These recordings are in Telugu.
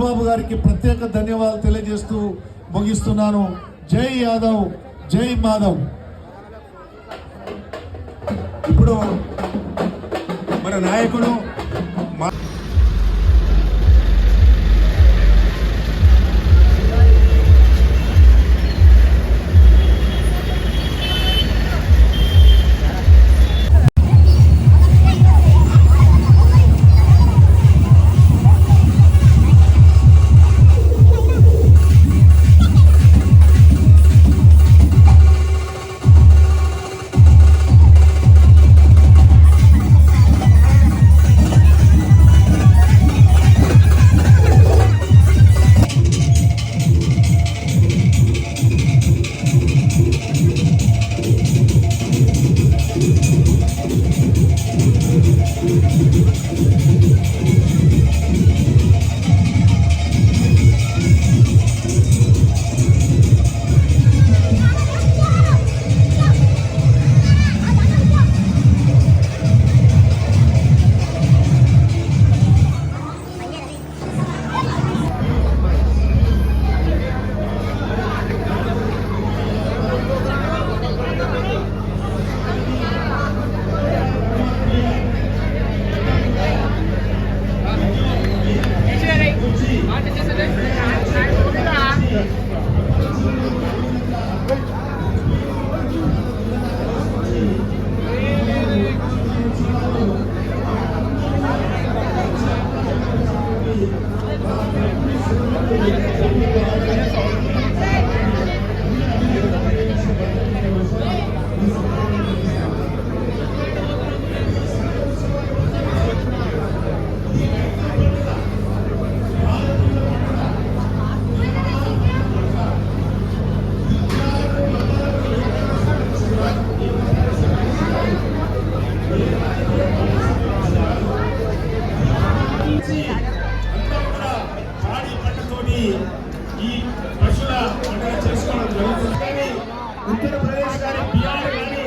బాబు గారికి ప్రత్యేక ధన్యవాదాలు తెలియజేస్తూ ముగిస్తున్నాను. జై యాదవ్, జై మాధవ్. ఇప్పుడు మన నాయకుడు ఈ పశువుల పండుగ చేసుకోవడం జరుగుతుంది. కానీ ఉత్తరప్రదేశ్ కానీ, బీహార్ కానీ,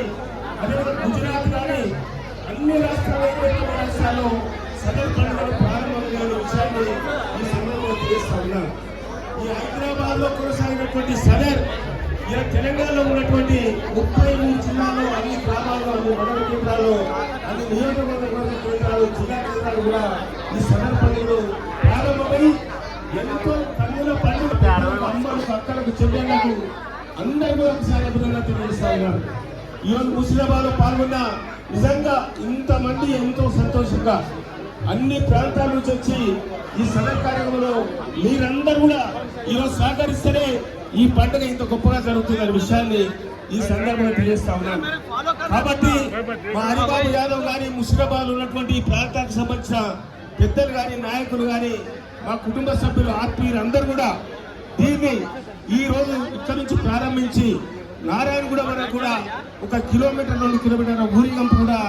అదేవిధంగా గుజరాత్ కానీ అన్ని రాష్ట్రాల్లో సదర్ పండుగలు ప్రారంభమైన విషయాన్ని ఈ సమయంలో తెలియజేస్తా ఉన్నాను. ఈ హైదరాబాద్ లో కొనసాగినటువంటి సదర్ ఇలా తెలంగాణలో ఉన్నటువంటి 33 జిల్లాల్లో అన్ని గ్రామాల్లో, అన్ని మండల కేంద్రాల్లో, అన్ని నియోజకవర్గ కేంద్రాలు, జిల్లా కేంద్రాలు కూడా ఈ సదర్ పండుగలు ప్రారంభమై ఎంతో కన్నుల పండుగ అమ్మలకు, అక్కలకు, చెల్లెళ్లకు అందరూ ఒకసారి అభినందన తెలియజేస్తా ఉన్నారు. ఈరోజు ముషిరాబాద్ లో పాల్గొన్న నిజంగా ఇంతమంది ఎంతో సంతోషంగా అన్ని ప్రాంతాల నుంచి వచ్చి ఈ సదర్ కార్యక్రమంలో మీరందరూ కూడా ఈరోజు సహకరిస్తేనే ఈ పండుగ ఇంత గొప్పగా జరుగుతుందనే విషయాన్ని ఈ సందర్భంగా తెలియజేస్తా ఉన్నాను. కాబట్టి మా హరిబాబు యాదవ్ గారి ముషిరాబాద్ ఉన్నటువంటి ఈ ప్రాంతానికి సంబంధించిన పెద్దలు కానీ, నాయకులు కానీ, మా కుటుంబ సభ్యులు, ఆత్మీయులు అందరూ కూడా దీన్ని ఈ రోజు ఇక్కడ నుంచి ప్రారంభించి నారాయణగూడ వరకు కూడా 1 కిలోమీటర్ 2 కిలోమీటర్ల ఊరేగింపు కూడా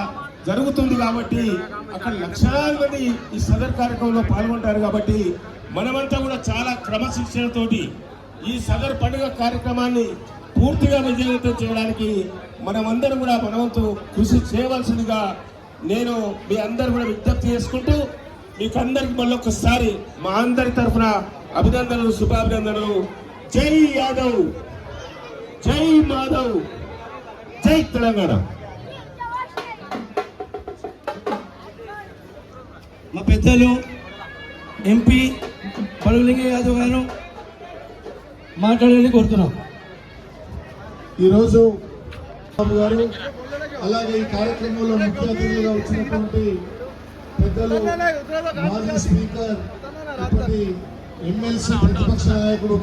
జరుగుతుంది. కాబట్టి అక్కడ లక్షలాది మంది ఈ సదర్ కార్యక్రమంలో పాల్గొంటారు. కాబట్టి మనమంతా కూడా చాలా క్రమశిక్షణతోటి ఈ సదర్ పండుగ కార్యక్రమాన్ని పూర్తిగా విజయవంతం చేయడానికి మనమందరం కూడా మనవంతు కృషి చేయవలసిందిగా నేను మీ అందరూ కూడా విజ్ఞప్తి చేసుకుంటూ మీకు అందరికి మళ్ళొకసారి మా అందరి తరఫున అభినందనలు, శుభాభినందనలు. జై యాదవ్, జై మాధవ్, జై తెలంగాణ. మా పెద్దలు ఎంపీ బలులింగ యాదవ్ గారు మాట్లాడాలని కోరుతున్నాం. ఈరోజు బాబు గారు, అలాగే ఈ కార్యక్రమంలో ముఖ్య అతిథులుగా వచ్చినటువంటి పెద్దలు, మాజీ స్పీకర్, ఇప్పటి ఎమ్మెల్సీ, ప్రతిపక్ష నాయకుడు